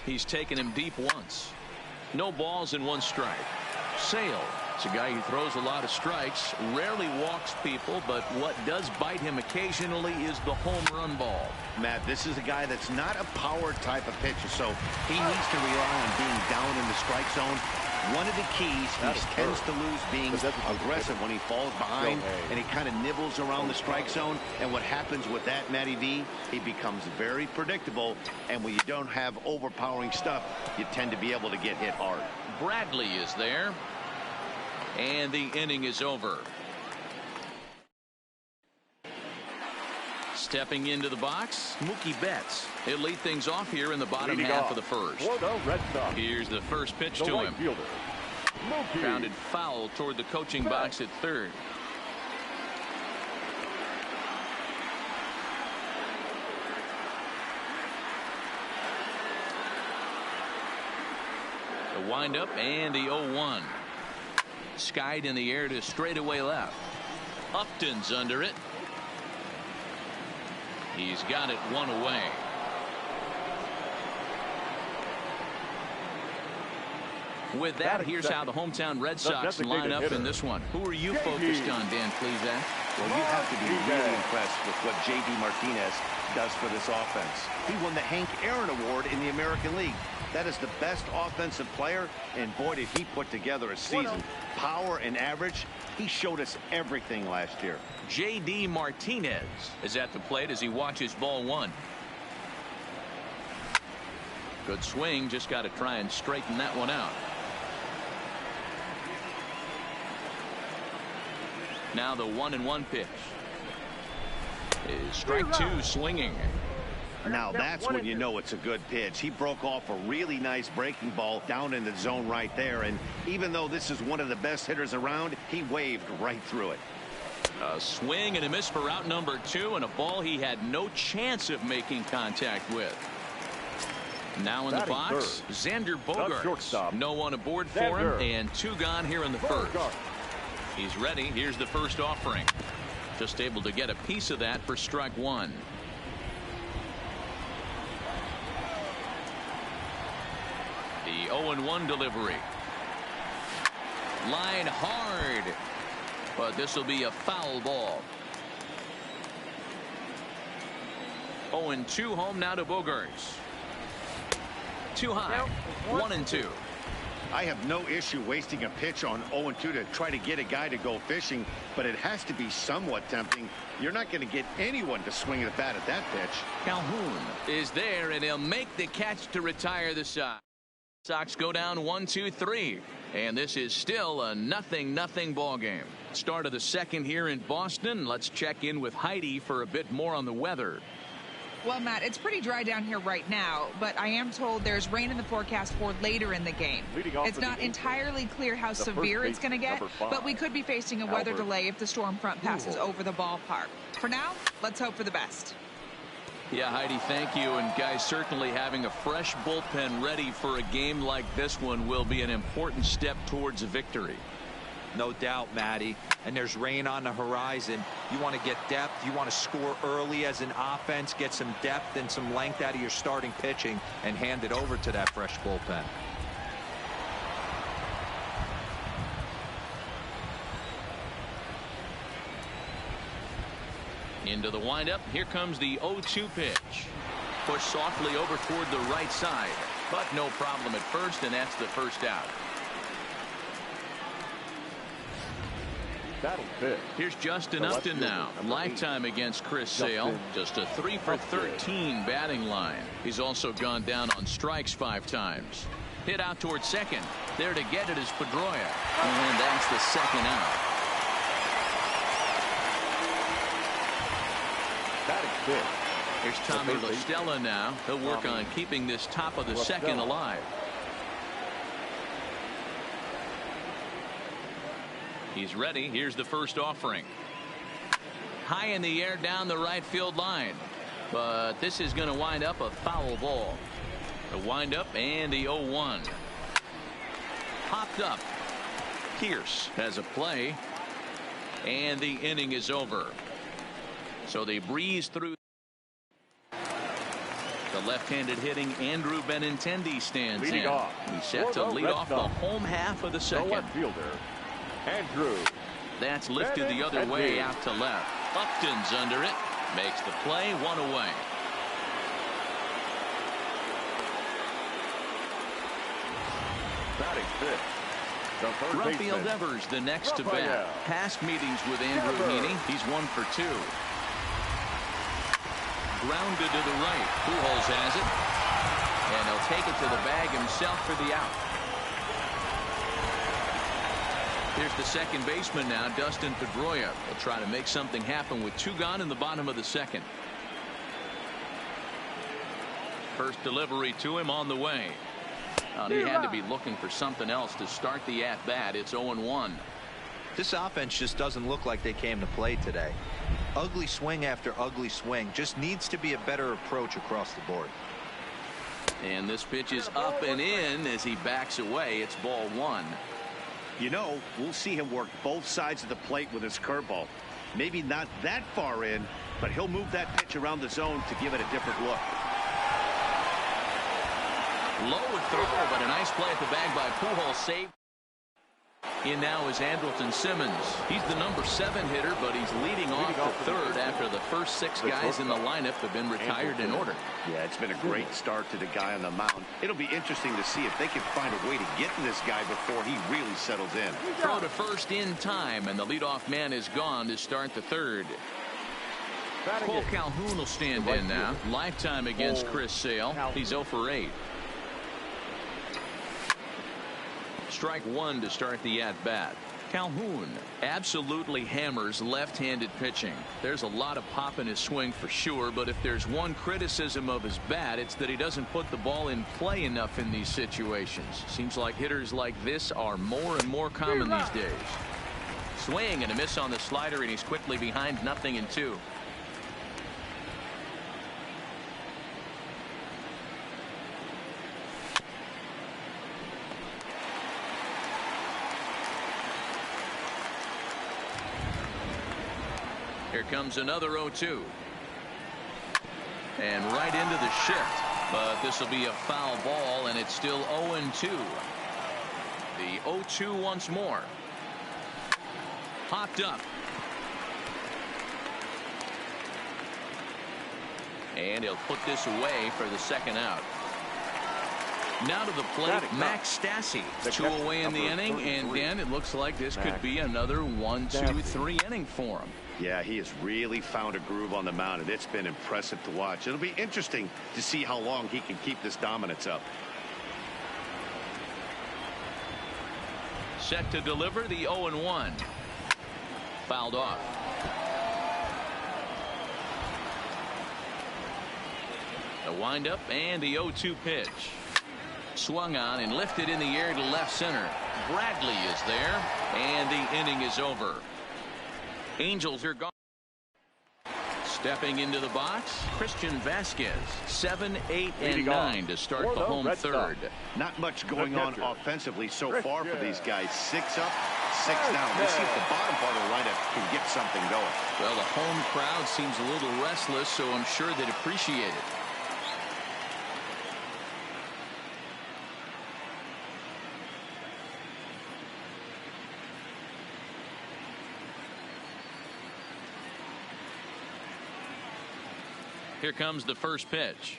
He's taken him deep once. No balls and 1 strike. Sale. It's a guy who throws a lot of strikes, rarely walks people, but what does bite him occasionally is the home run ball. Matt, this is a guy that's not a power type of pitcher, so he needs to rely on being down in the strike zone. One of the keys, he tends to lose being aggressive when he falls behind, and he kind of nibbles around the strike zone. And what happens with that, Matty V, he becomes very predictable, and when you don't have overpowering stuff, you tend to be able to get hit hard. Bradley is there. And the inning is over. Stepping into the box, Mookie Betts. He'll lead things off here in the bottom half of the first. Here's the first pitch to him. Grounded foul toward the coaching box at third. The windup and the 0-1. Skied in the air to straightaway left. Upton's under it. He's got it 1 away. With that, here's how the hometown Red Sox line up in this one. Who are you focused on, Dan Plesac? Well, you have to be really impressed with what J.D. Martinez does for this offense. He won the Hank Aaron Award in the American League. That is the best offensive player, and boy, did he put together a season. Power and average, he showed us everything last year. J.D. Martinez is at the plate as he watches ball 1. Good swing, just got to try and straighten that one out. Now the 1-1 pitch. Is strike 2 swinging. Now that's when you know it's a good pitch. He broke off a really nice breaking ball down in the zone right there, and even though this is one of the best hitters around, he waved right through it. A swing and a miss for out number 2, and a ball he had no chance of making contact with. Now in the box, Xander Bogaerts. No one aboard for him, and 2 gone here in the first. He's ready. Here's the first offering. Just able to get a piece of that for strike 1. The 0-1 delivery. Line hard. But this will be a foul ball. 0-2 home now to Bogaerts. Too high. 1-2. I have no issue wasting a pitch on 0-2 to try to get a guy to go fishing, but it has to be somewhat tempting. You're not going to get anyone to swing the bat at that pitch. Calhoun is there, and he'll make the catch to retire the side. Sox go down 1-2-3, and this is still a 0-0 ball game. Start of the second here in Boston. Let's check in with Heidi for a bit more on the weather. Well, Matt, it's pretty dry down here right now, but I am told there's rain in the forecast for later in the game. It's not entirely clear how severe it's going to get, but we could be facing a weather delay if the storm front passes over the ballpark. For now, let's hope for the best. Yeah, Heidi, thank you. And guys, certainly having a fresh bullpen ready for a game like this one will be an important step towards a victory. No doubt, Matty. And there's rain on the horizon. You want to get depth. You want to score early as an offense, get some depth and some length out of your starting pitching, and hand it over to that fresh bullpen. Into the windup. Here comes the 0-2 pitch. Pushed softly over toward the right side, but no problem at first, and that's the first out. Here's Justin Upton now. Lifetime against Chris Sale. Just a 3 for 13 batting line. He's also gone down on strikes 5 times. Hit out towards second. There to get it is Pedroia. And that's the second out. Here's Tommy La Stella now. He'll work on keeping this top of the second alive. He's ready. Here's the first offering. High in the air down the right field line. But this is going to wind up a foul ball. The windup and the 0-1. Popped up. Pierce has a play. And the inning is over. So they breeze through. The left-handed hitting Andrew Benintendi stands Leading in. off. He's set to lead off the home half of the second. The left fielder, Andrew. That's lifted the other way out to left. Upton's under it. Makes the play, 1 away. Batting fifth. Rafael Devers, the next to bat. Past meetings with Andrew Heaney, he's 1 for 2. Grounded to the right. Pujols has it. And he'll take it to the bag himself for the out. Here's the second baseman now, Dustin Pedroia. He'll try to make something happen with 2 gone in the bottom of the second. First delivery to him on the way. He had to be looking for something else to start the at-bat. It's 0-1. This offense just doesn't look like they came to play today. Ugly swing after ugly swing. Just needs to be a better approach across the board. And this pitch is up and in as he backs away. It's ball 1. You know, we'll see him work both sides of the plate with his curveball. Maybe not that far in, but he'll move that pitch around the zone to give it a different look. Low throw, but a nice play at the bag by Pujols. Saved. In now is Andrelton Simmons. He's the number 7 hitter, but he's leading off the third after the first 6 guys in the lineup have been retired in order. Yeah, it's been a great start to the guy on the mound. It'll be interesting to see if they can find a way to get to this guy before he really settles in. Throw to first in time, and the leadoff man is gone to start the third. Cole Calhoun will stand in now. Lifetime against Chris Sale. He's 0 for 8. Strike 1 to start the at-bat. Calhoun absolutely hammers left-handed pitching. There's a lot of pop in his swing for sure, but if there's one criticism of his bat, it's that he doesn't put the ball in play enough in these situations. Seems like hitters like this are more and more common these days. Swing and a miss on the slider, and he's quickly behind 0-2. Here comes another 0-2. And right into the shift. But this will be a foul ball, and it's still 0-2. The 0-2 once more. Popped up. And he'll put this away for the second out. Now to the plate, Max Stassi. 2 away in the inning, and Dan, it looks like this could be another 1-2-3 inning for him. Yeah, he has really found a groove on the mound, and it's been impressive to watch. It'll be interesting to see how long he can keep this dominance up. Set to deliver the 0-1. Fouled off. The windup and the 0-2 pitch. Swung on and lifted in the air to left center. Bradley is there, and the inning is over. Angels are gone. Stepping into the box, Christian Vasquez. 7, 8, and 9 to start the home third. Not much going on offensively so far for these guys. 6 up, 6 down. Let's see if the bottom part of the lineup can get something going. Well, the home crowd seems a little restless, so I'm sure they'd appreciate it. Here comes the first pitch.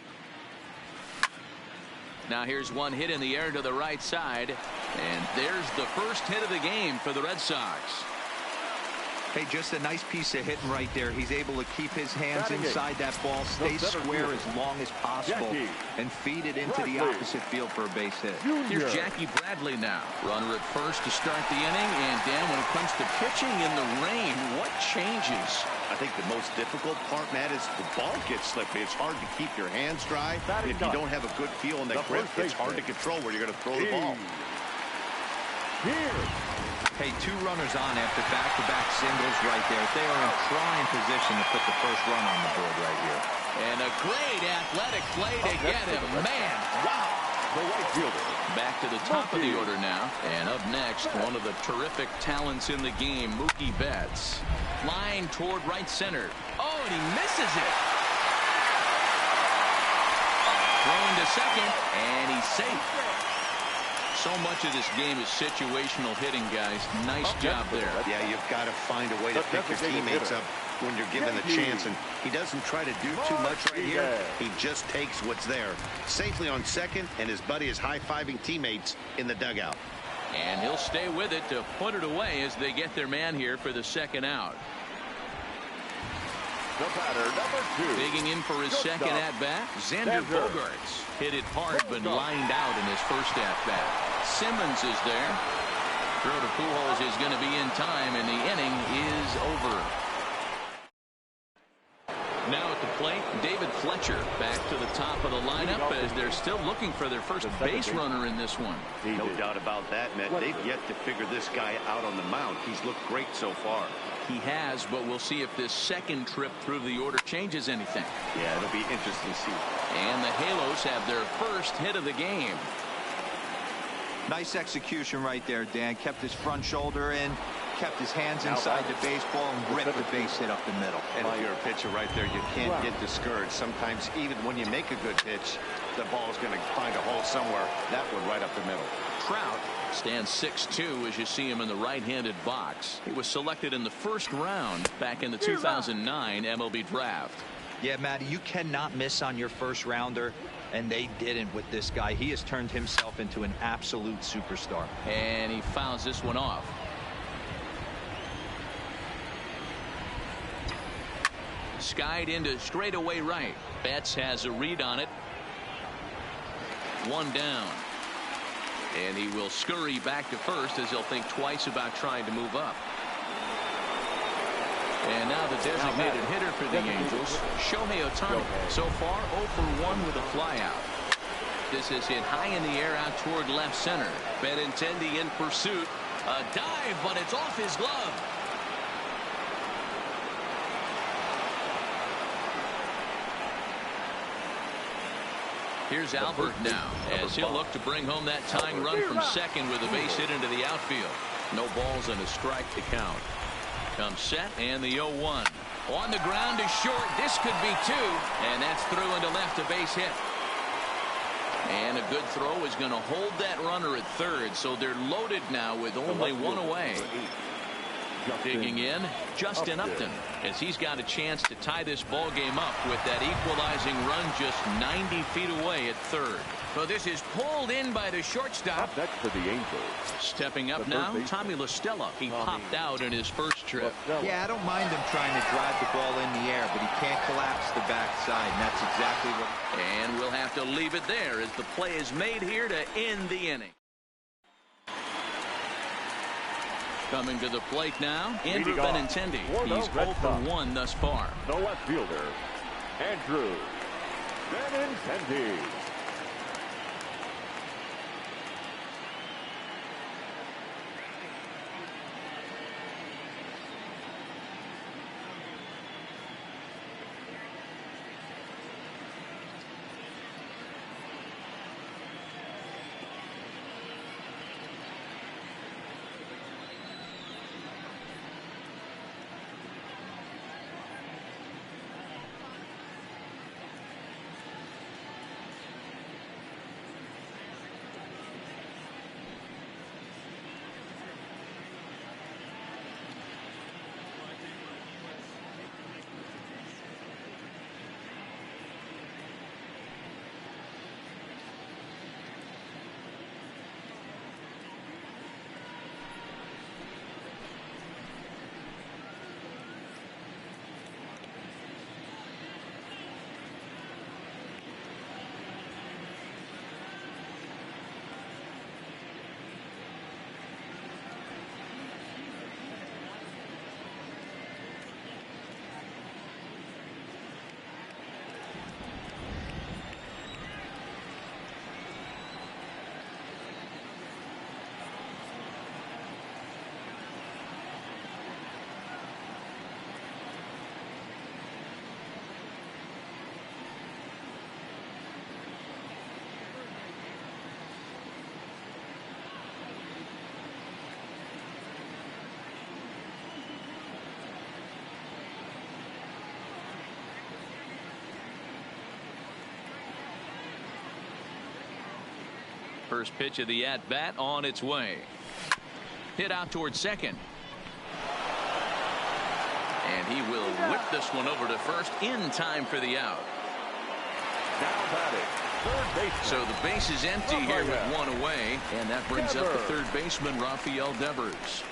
Now here's one hit in the air to the right side. And there's the first hit of the game for the Red Sox. Hey, just a nice piece of hitting right there. He's able to keep his hands inside that ball, stay square as long as possible, and feed it into the opposite field for a base hit. Here's Jackie Bradley now. Runner at first to start the inning. And Dan, when it comes to pitching in the rain, what changes? I think the most difficult part, Matt, is the ball gets slippery. It's hard to keep your hands dry. And if you don't have a good feel in the grip, it's hard to control where you're going to throw the ball. Hey, 2 runners on after back-to-back singles right there. They are in prime position to put the first run on the board right here. And a great athletic play to get him. Man, wow. The right fielder. Back to the top of the order now. And up next, one of the terrific talents in the game, Mookie Betts. Line toward right center. Oh, and he misses it. to second, and he's safe. So much of this game is situational hitting, guys. Nice job there. Yeah, you've got to find a way to pick your teammates up when you're given the chance, and he doesn't try to do too much right here. He just takes what's there. Safely on second, and his buddy is high-fiving teammates in the dugout. And he'll stay with it to put it away as they get their man here for the second out. The batter, number 2. Digging in for his second at-bat, Xander Bogaerts. Hit it hard, but lined out in his first at-bat. Simmons is there. Throw to Pujols is going to be in time, and the inning is over. Now at the plate, David Fletcher back to the top of the lineup as they're still looking for their first base runner in this one. No doubt about that, Matt. They've yet to figure this guy out on the mound. He's looked great so far. He has, but we'll see if this second trip through the order changes anything. Yeah, it'll be interesting to see. And the Halos have their first hit of the game. Nice execution right there, Dan. Kept his front shoulder in, kept his hands inside the baseball, and ripped the base hit up the middle. And if you're a pitcher right there, you can't get discouraged. Sometimes even when you make a good pitch, the ball's going to find a hole somewhere. That one right up the middle. Trout stands 6'2" as you see him in the right-handed box. He was selected in the first round back in the 2009 MLB draft. Yeah, Matty, you cannot miss on your first rounder, and they didn't with this guy. He has turned himself into an absolute superstar. And he fouls this one off. Skied into straightaway right. Betts has a read on it. One down. And he will scurry back to first as he'll think twice about trying to move up. And now the designated hitter for the Angels, Shohei Ohtani. So far 0 for 1 with a flyout. This is hit high in the air out toward left center. Benintendi in pursuit. A dive, but it's off his glove. Here's Albert now as he'll look to bring home that tying run from second with a base hit into the outfield. No balls and a strike to count. Comes set and the 0-1. On the ground is short. This could be 2. And that's through into left, a base hit. And a good throw is going to hold that runner at third. So they're loaded now with only 1 away. Digging in, Justin Upton, as he's got a chance to tie this ball game up with that equalizing run just 90 feet away at third. So this is pulled in by the shortstop. Next for the Angels. Stepping up now, Tommy La Stella. He popped out in his first trip. Yeah, I don't mind him trying to drive the ball in the air, but he can't collapse the backside, and that's exactly what. And we'll have to leave it there as the play is made here to end the inning. Coming to the plate now, Andrew Benintendi. He's 0 for 1 thus far. The left fielder, Andrew Benintendi. First pitch of the at-bat on its way. Hit out towards second. And he will whip this one over to first in time for the out. Now batting, third baseman. So the base is empty here with one away, and that brings up the third baseman, Rafael Devers.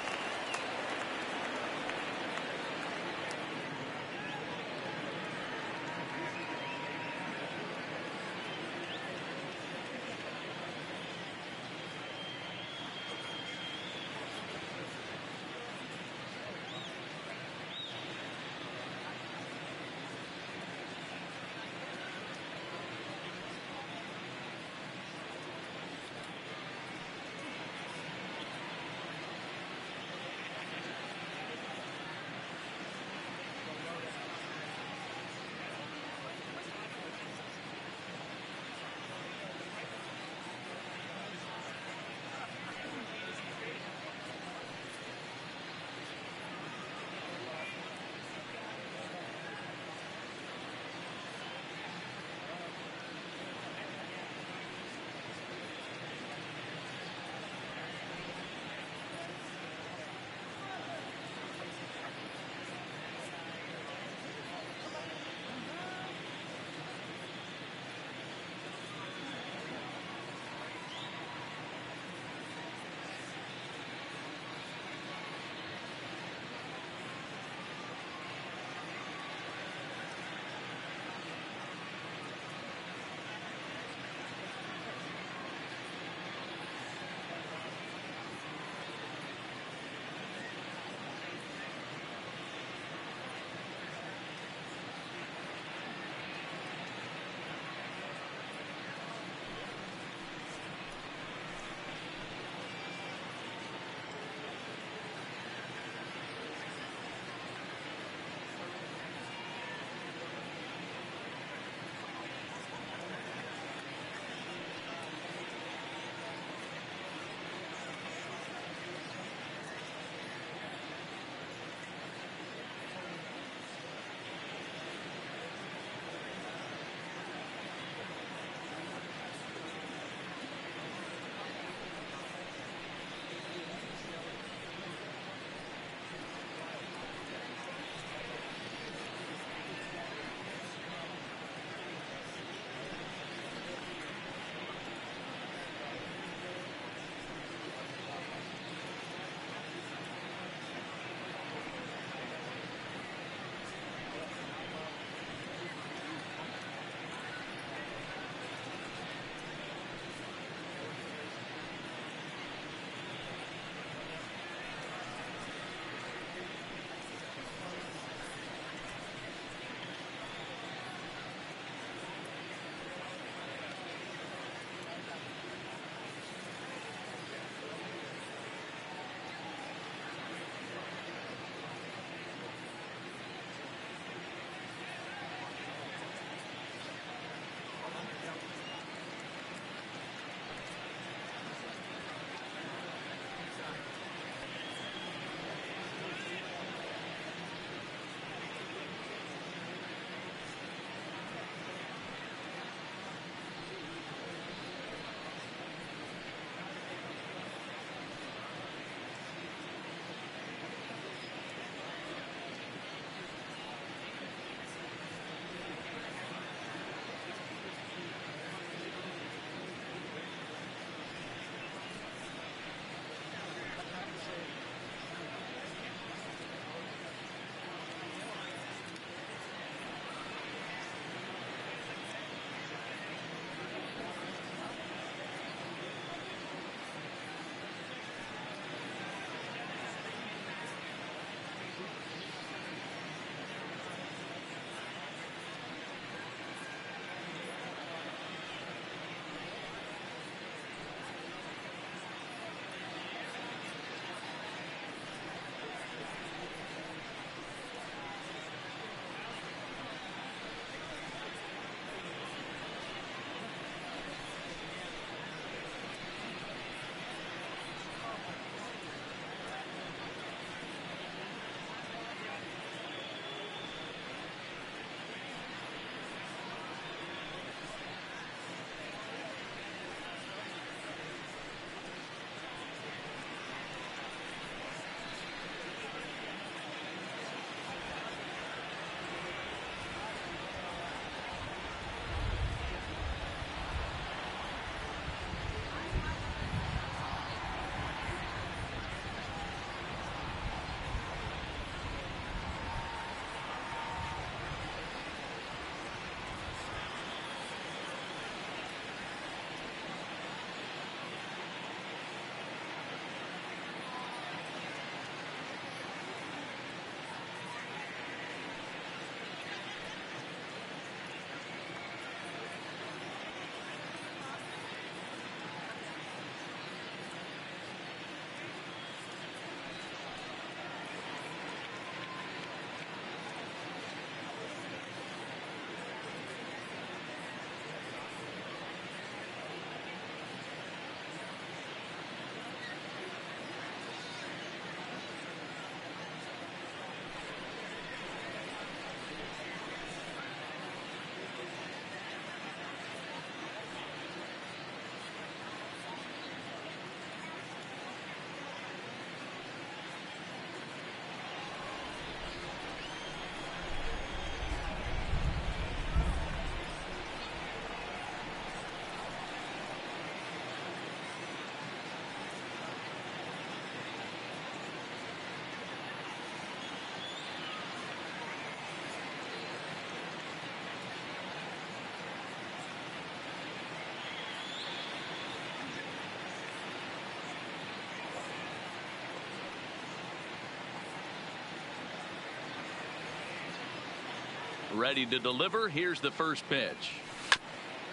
Ready to deliver. Here's the first pitch.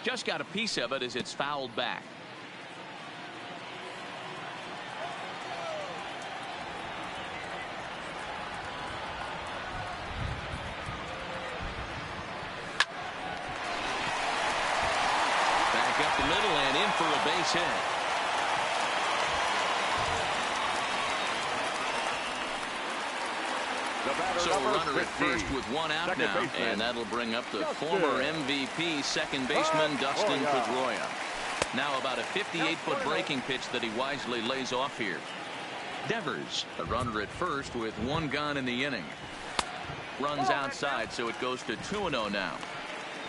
Just got a piece of it as it's fouled back. Back up the middle and in for a base hit. So a runner at first with one out now, and that'll bring up the former MVP second baseman Dustin Pedroia. Now about a 58-foot breaking pitch that he wisely lays off here. Devers, a runner at first with one gone in the inning. Runs outside, so it goes to 2-0 now.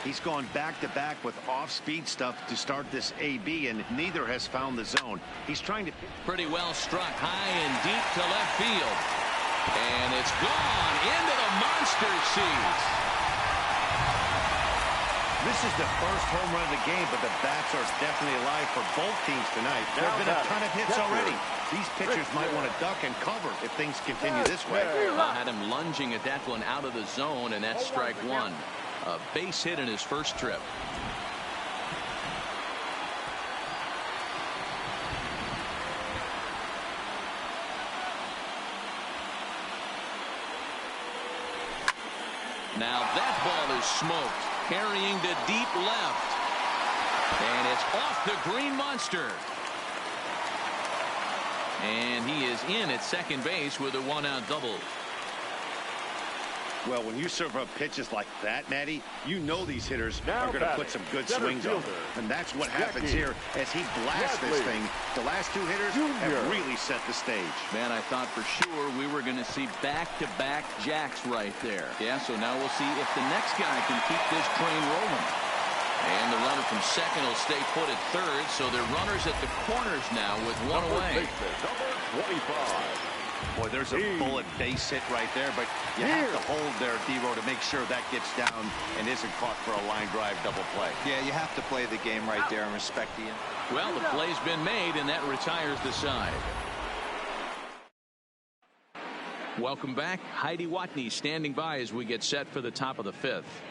He's gone back-to-back with off-speed stuff to start this AB, and neither has found the zone. He's trying to... Pretty well struck high and deep to left field. And it's gone into the monster seats. This is the first home run of the game, but the bats are definitely alive for both teams tonight. There have been a ton of hits already. These pitchers might want to duck and cover if things continue this way. I had him lunging at that one out of the zone, and that's strike one. A base hit in his first trip. Now that ball is smoked, carrying to deep left. And it's off the green monster. And he is in at second base with a one-out double. Well, when you serve up pitches like that, Matty, you know these hitters are going to put some good swings on them. And that's what happens here as he blasts this thing. The last two hitters have really set the stage. Man, I thought for sure we were going to see back-to-back jacks right there. Yeah, so now we'll see if the next guy can keep this train rolling. And the runner from second will stay put at third, so they're runners at the corners now with one away. Number 25. Boy, there's a bullet base hit right there, but you have to hold there, D-Row, to make sure that gets down and isn't caught for a line drive double play. Yeah, you have to play the game right there and respect the... Well, the play's been made, and that retires the side. Welcome back. Heidi Watney standing by as we get set for the top of the fifth.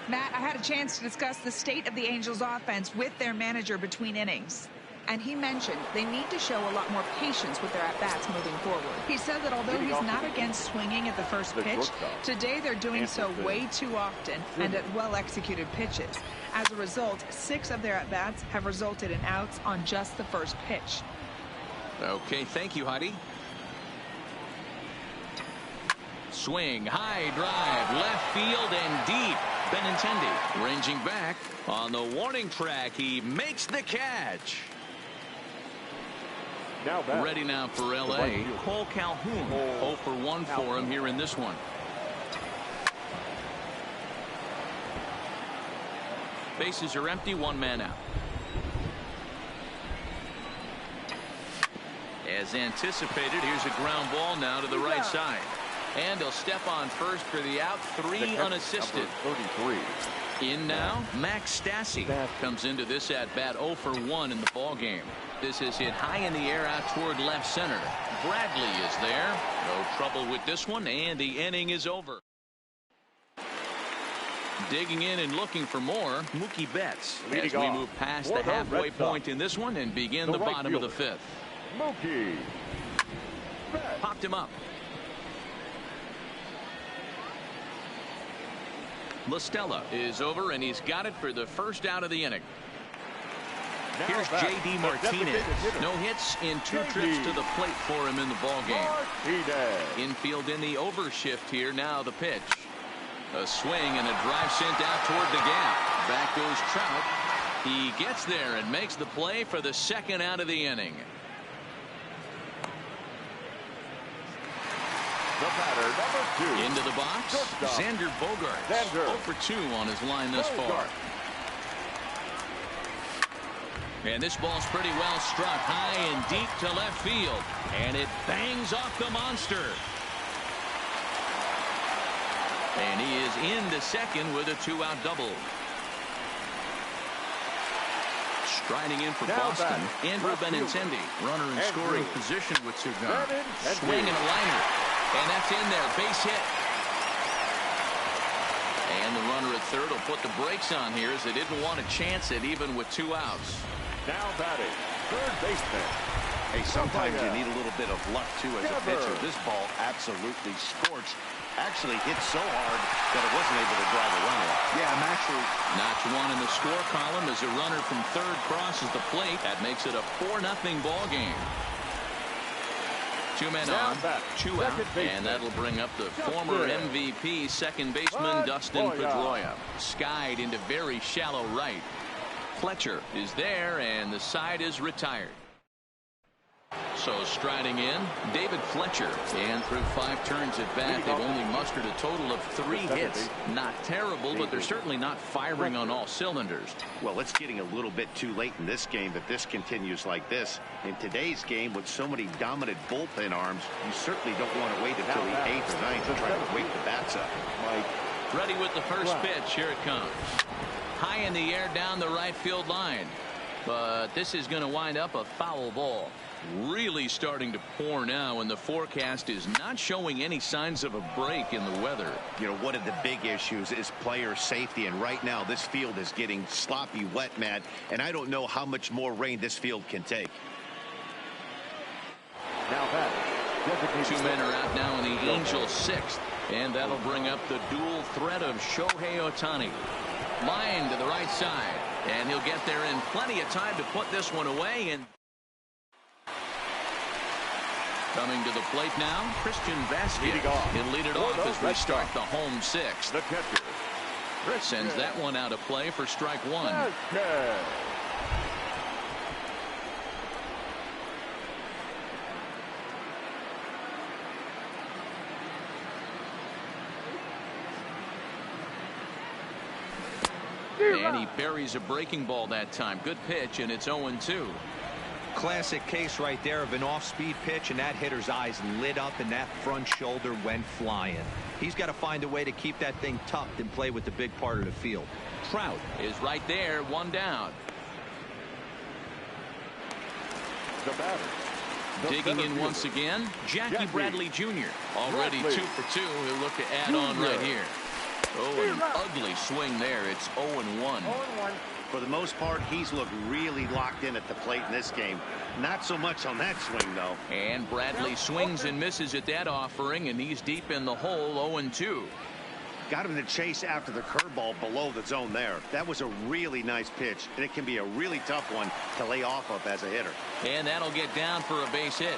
Matt, I had a chance to discuss the state of the Angels offense with their manager between innings. And he mentioned they need to show a lot more patience with their at-bats moving forward. He said that although he's not against swinging at the first pitch, today they're doing so way too often and at well-executed pitches. As a result, 6 of their at-bats have resulted in outs on just the first pitch. Okay, thank you, Heidi. Swing, high drive, left field and deep. Benintendi ranging back on the warning track. He makes the catch. Now ready now for L.A. Cole Calhoun. 0 for 1 for him here in this one. Bases are empty, 1 man out. As anticipated, here's a ground ball now to the right side. And he'll step on first for the out, 3 unassisted. 33. In now, Max Stassi comes into this at-bat 0 for 1 in the ballgame. This is hit high in the air out toward left center. Bradley is there. No trouble with this one, and the inning is over. Digging in and looking for more, Mookie Betts, as we move past the halfway point in this one and begin the bottom of the fifth. Mookie Betts. Popped him up. La Stella is over, and he's got it for the first out of the inning. Here's J.D. Martinez. No hits in 2 trips to the plate for him in the ballgame. Infield in the overshift here. Now the pitch. A swing and a drive sent out toward the gap. Back goes Trout. He gets there and makes the play for the second out of the inning. The batter, number 2. Into the box, Xander Bogaerts. 0 for 2 on his line thus far. And this ball's pretty well struck high and deep to left field. And it bangs off the monster. And he is into second with a 2-out double. Striding in for Boston, Andrew Benintendi. Runner in scoring position with Cigar. Swing and a liner. And that's in there. Base hit. And And the runner at third will put the brakes on here as they didn't want to chance it even with 2 outs. Now batting, third baseman. Hey, sometimes you need a little bit of luck, too, as a pitcher. This ball absolutely scorched. Actually hit so hard that it wasn't able to drive a runner. Yeah, I'm actually... Notch 1 in the score column as a runner from third crosses the plate. That makes it a 4-0 ball game. 2 men on, 2 out, and that'll bring up the former MVP second baseman Dustin Pedroia. Skied into very shallow right. Fletcher is there, and the side is retired. So striding in, David Fletcher. And through 5 turns at bat, they've only mustered a total of 3 hits. Not terrible, but they're certainly not firing on all cylinders. Well, it's getting a little bit too late in this game if this continues like this. In today's game, with so many dominant bullpen arms, you certainly don't want to wait until the 8th or 9th to try to wake the bats up. Ready with the first pitch. Here it comes. High in the air down the right field line. But this is going to wind up a foul ball. Really starting to pour now, and the forecast is not showing any signs of a break in the weather. You know, one of the big issues is player safety, and right now this field is getting sloppy wet, Matt, and I don't know how much more rain this field can take. Now that 2 men are out now in the Angels' 6th, and that'll bring up the dual threat of Shohei Ohtani. Line to the right side, and he'll get there in plenty of time to put this one away. And coming to the plate now, Christian Vasquez. He'll lead it off as we start the home 6th. the catcher Sends that one out of play for strike 1. And he buries a breaking ball that time. Good pitch, and it's 0-2. Classic case right there of an off-speed pitch, and that hitter's eyes lit up and that front shoulder went flying. He's got to find a way to keep that thing tucked and play with the big part of the field. Trout is right there, 1 down. The batter. Digging in once again, Jackie Bradley Jr. Already 2 for 2. He'll look to add on right here. Oh, an ugly swing there. It's 0-1. For the most part, he's looked really locked in at the plate in this game. Not so much on that swing, though. And Bradley swings and misses at that offering, and he's deep in the hole, 0-2. Got him to chase after the curveball below the zone there. That was a really nice pitch, and it can be a really tough one to lay off of as a hitter. And that'll get down for a base hit.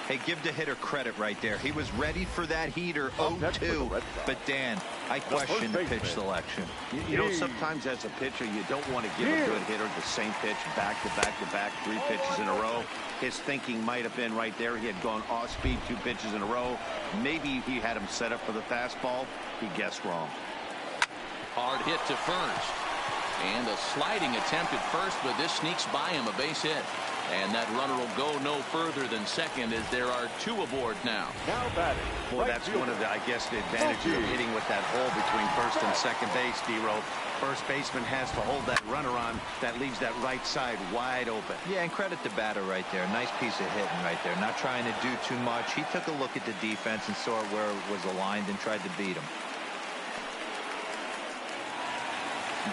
Hey, give the hitter credit right there. He was ready for that heater, 0-2. But, Dan, I question the pitch selection. You know, sometimes as a pitcher, you don't want to give a good hitter the same pitch back to back to back, 3 pitches in a row. His thinking might have been right there. He had gone off speed 2 pitches in a row. Maybe he had him set up for the fastball. He guessed wrong. Hard hit to first. And a sliding attempt at first, but this sneaks by him, a base hit. And that runner will go no further than second as there are 2 aboard now. Now batting. Boy, that's one of the, I guess, the advantages of hitting with that hole between first and second base, D-Row. First baseman has to hold that runner on. That leaves that right side wide open. Yeah, and credit the batter right there. Nice piece of hitting right there. Not trying to do too much. He took a look at the defense and saw where it was aligned and tried to beat him.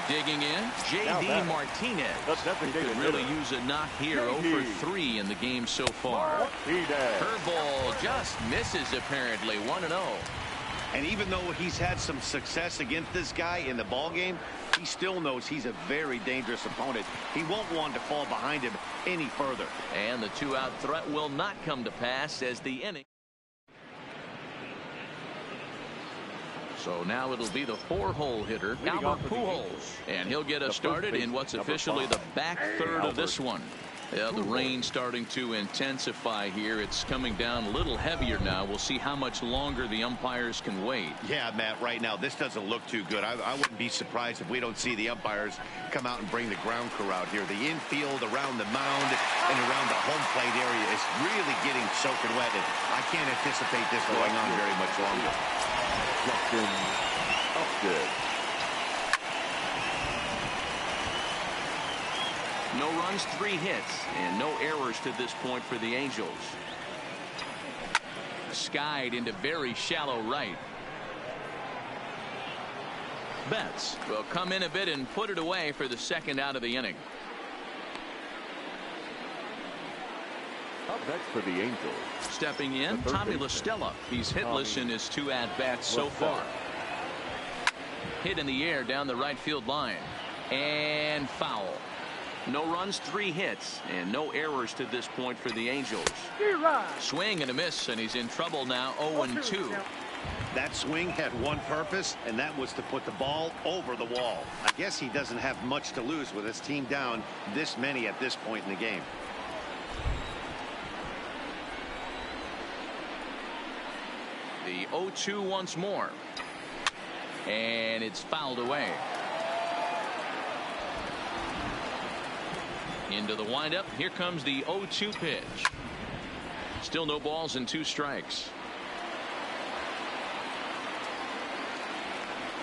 Digging in, J.D. Martinez. He could really use a knock here. 0 for 3 in the game so far. Curveball just misses apparently. 1-0. And even though he's had some success against this guy in the ball game, he still knows he's a very dangerous opponent. He won't want to fall behind him any further. And the 2-out threat will not come to pass as the inning. So now it'll be the 4-hole hitter, Albert Pujols. And he'll get us started in what's officially the back third of this one. Yeah, the rain starting to intensify here. It's coming down a little heavier now. We'll see how much longer the umpires can wait. Yeah, Matt, right now this doesn't look too good. I wouldn't be surprised if we don't see the umpires come out and bring the ground crew out here. The infield around the mound and around the home plate area is really getting soaking wet. And I can't anticipate this going on very much longer. No runs, 3 hits, and no errors to this point for the Angels. Skied into very shallow right. Betts will come in a bit and put it away for the second out of the inning. Up next for the Angels. Stepping in, Tommy La Stella. He's hitless in his 2 at-bats so far. Hit in the air down the right field line. And foul. No runs, 3 hits, and no errors to this point for the Angels. Swing and a miss, and he's in trouble now, 0-2. That swing had one purpose, and that was to put the ball over the wall. I guess he doesn't have much to lose with his team down this many at this point in the game. The 0-2 once more. And it's fouled away. Into the windup. Here comes the 0-2 pitch. Still no balls and 2 strikes.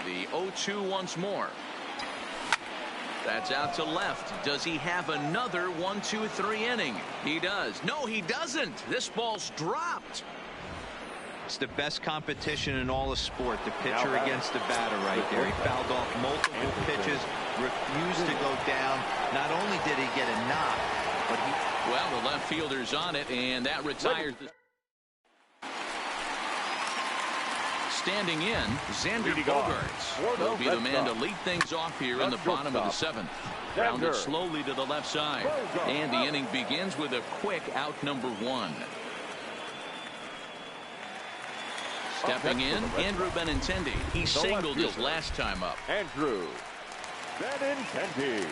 The 0-2 once more. That's out to left. Does he have another 1-2-3 inning? He does. No, he doesn't. This ball's dropped. It's the best competition in all of sport, the pitcher against the batter right there. He fouled off multiple pitches, refused to go down. Not only did he get a knock, but he... Well, the left fielder's on it, and that retires the... Standing in, Xander Bogaerts will be the man to lead things off here in the bottom of the 7th. Grounded slowly to the left side, and the inning begins with a quick out number 1. Stepping in, Andrew Benintendi. He singled his last time up. Andrew Benintendi.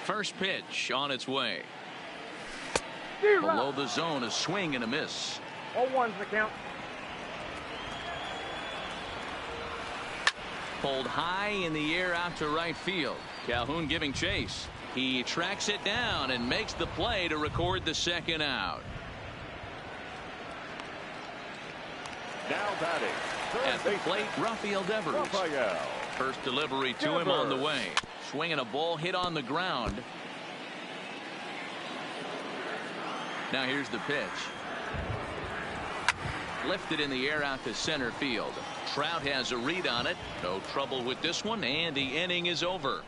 First pitch on its way. Below the zone, a swing and a miss. 0-1's the count. Pulled high in the air out to right field. Calhoun giving chase. He tracks it down and makes the play to record the second out. Now batting. At the plate, Rafael Devers. First delivery to him on the way. Swinging a ball hit on the ground. Now here's the pitch. Lifted in the air out to center field. Trout has a read on it. No trouble with this one, and the inning is over.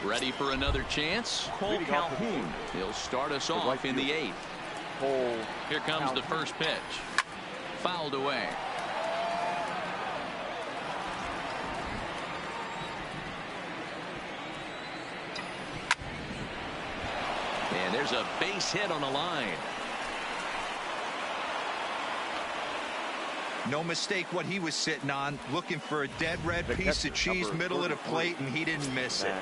Ready for another chance? Cole Calhoun. He'll start us off in the 8th. Here comes the first pitch. Fouled away. And there's a base hit on the line. No mistake what he was sitting on, looking for a dead red piece of cheese middle of the plate, and he didn't miss it.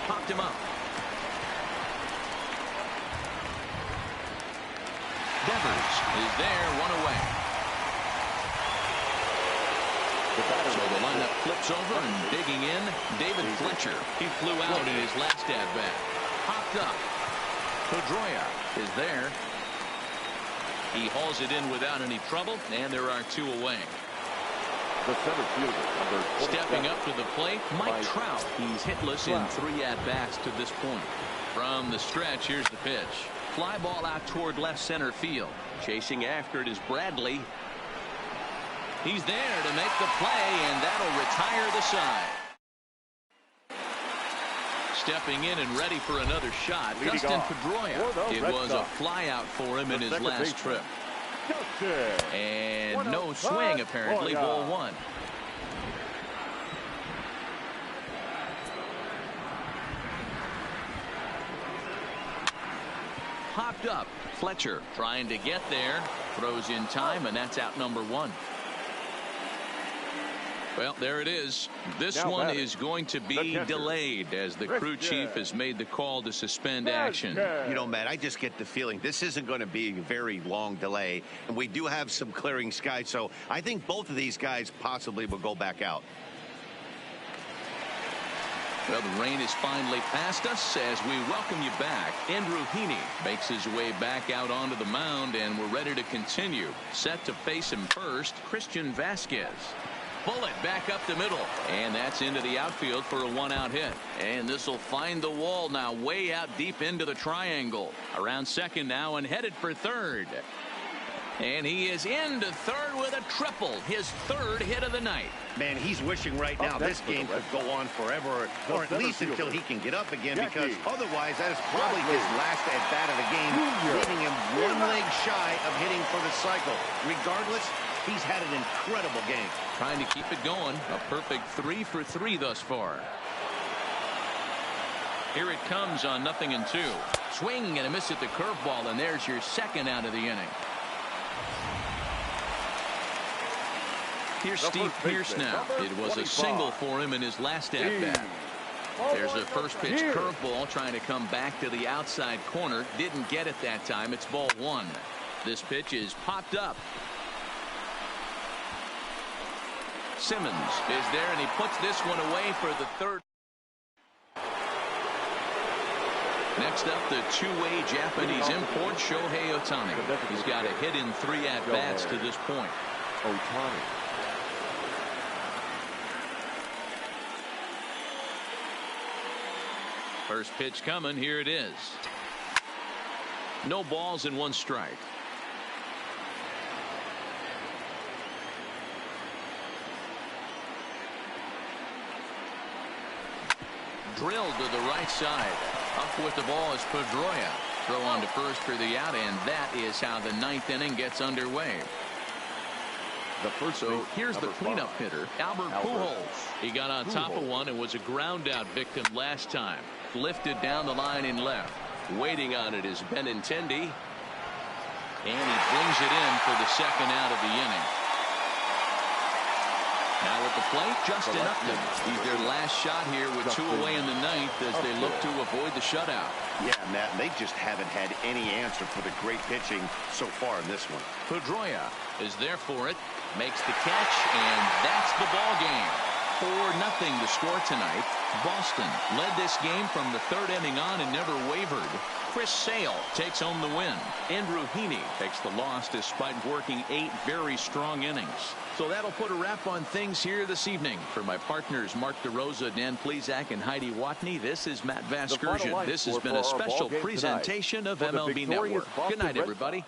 Popped him up. Devers is there, 1 away. So the lineup flips over, and digging in, David Fletcher. He flew out in his last at-bat. Popped up. Pedroia is there. He hauls it in without any trouble, and there are 2 away. The center fielder, stepping up to the plate, Mike Trout. He's hitless in 3 at-bats to this point. From the stretch, here's the pitch. Fly ball out toward left center field. Chasing after it is Bradley. He's there to make the play, and that'll retire the side. Stepping in and ready for another shot, Dustin Pedroia. It was a fly out for him in his last trip. And no swing, apparently, ball 1. Popped up. Fletcher trying to get there. Throws in time, and that's out number 1. Well, there it is. This one is going to be delayed as the crew chief has made the call to suspend action. You know, Matt, I just get the feeling this isn't going to be a very long delay, and we do have some clearing skies, so I think both of these guys possibly will go back out. Well, the rain is finally past us as we welcome you back. Andrew Heaney makes his way back out onto the mound, and we're ready to continue. Set to face him first, Christian Vasquez. Bullet back up the middle, and that's into the outfield for a one-out hit. And this will find the wall now, way out deep into the triangle. Around second now and headed for third. And he is into third with a triple, his third hit of the night. Man, he's wishing right now this game could go on forever, or at least until he can get up again, because otherwise that is probably his last at-bat of the game, leaving him one leg shy of hitting for the cycle. Regardless, he's had an incredible game. Trying to keep it going. A perfect 3 for 3 thus far. Here it comes on 0-2. Swing and a miss at the curveball, and there's your second out of the inning. Here's Steve Pearce now. It was a single for him in his last at-bat. There's a first pitch curveball trying to come back to the outside corner. Didn't get it that time. It's ball one. This pitch is popped up. Simmons is there, and he puts this one away for the third. Next up, the two-way Japanese import, Shohei Ohtani. He's got a hit in 3 at-bats to this point. Ohtani. First pitch coming. Here it is. No balls and 1 strike. Drilled to the right side. Up with the ball is Pedroia. Throw on to first for the out, and that is how the 9th inning gets underway. So here's the cleanup hitter, Albert Pujols. He got on top of one and was a ground out victim last time. Lifted down the line in left. Waiting on it is Benintendi. And he brings it in for the second out of the inning. Now at the plate, Justin Upton. He's their last shot here with 2 away in the 9th as they look to avoid the shutout. Yeah, Matt, they just haven't had any answer for the great pitching so far in this one. Pedroia is there for it. Makes the catch, and that's the ball game. 4-0 the score tonight. Boston led this game from the 3rd inning on and never wavered. Chris Sale takes home the win. Andrew Heaney takes the loss despite working 8 very strong innings. So that'll put a wrap on things here this evening. For my partners Mark DeRosa, Dan Plezak, and Heidi Watney, this is Matt Vasgersian. This has been a special presentation of MLB Network. Good night, everybody.